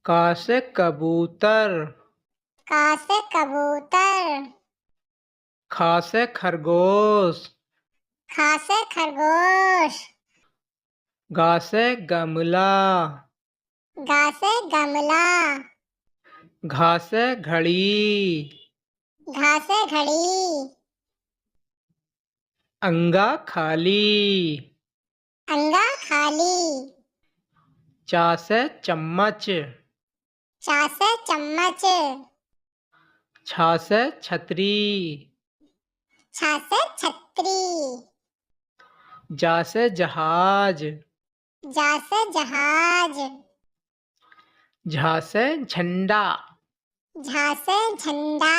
का से कबूतर। का से कबूतर। खा से खरगोश। खा से खरगोश। गा से गमला। गा से गमला। घा से घड़ी। घा से घड़ी। अंगा खाली। अंगा खाली। चा से चम्मच। चा से चम्मच। छा से छतरी। छा से छतरी। जा से जहाज। जा से जहाज। झा से झंडा। झा से झंडा।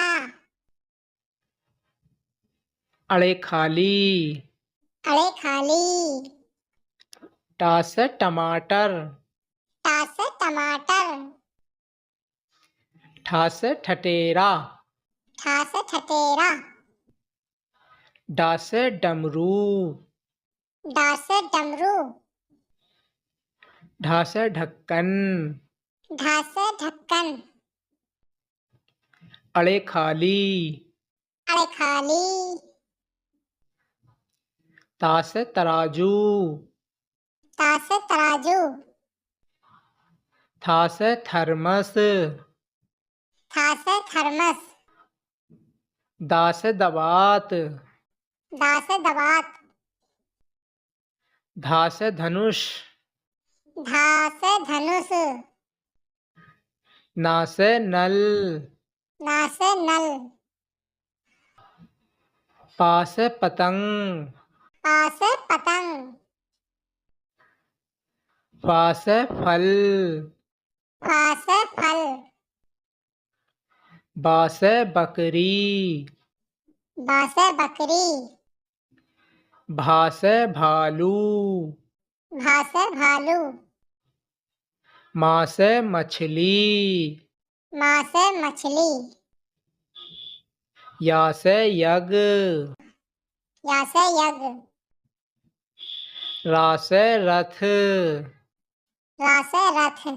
अड़े खाली। अड़े खाली। टा से टमाटर। टा से टमाटर। ठा से ठठेरा। ठा से ठठेरा। डा से डमरू। डा से डमरू। ढा से ढक्कन। ढा से ढक्कन। अड़े खाली। अड़े खाली। ता से तराजू। ता से तराजू। था से थर्मस। था से थर्मस। दा से दवात। दा से दवात। धा से धनुष। धा से धनुष। ना से नल। ना से नल। पा से पतंग। पा से पतंग। फा से फल। फा से फल। बा से बकरी। बा से बकरी। भा से भालू। भा से भालू। मा से मछली। मा से मछली। या से यज्ञ। या से यज्ञ। रा से रथ। रा से रथ।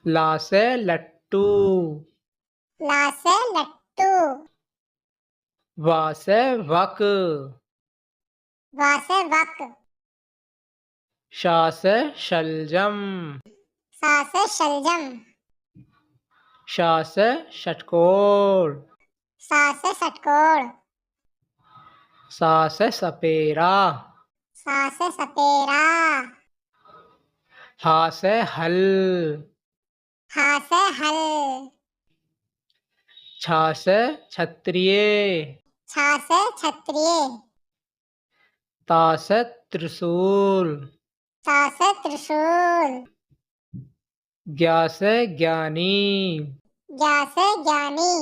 ला से लट्टू। ला से लट्टू। वा से वक। वा से वक। शा से शलजम। सा से शलजम। शा से षटकोण। सा से षटकोण। सा से सपेरा। सा से सपेरा। हा से हल। हा से हल। छा से क्षत्रिय। छा से क्षत्रिय। ता से त्रिशूल। ता से त्रिशूल। ज्ञा से ज्ञानी। ज्ञा से ज्ञानी।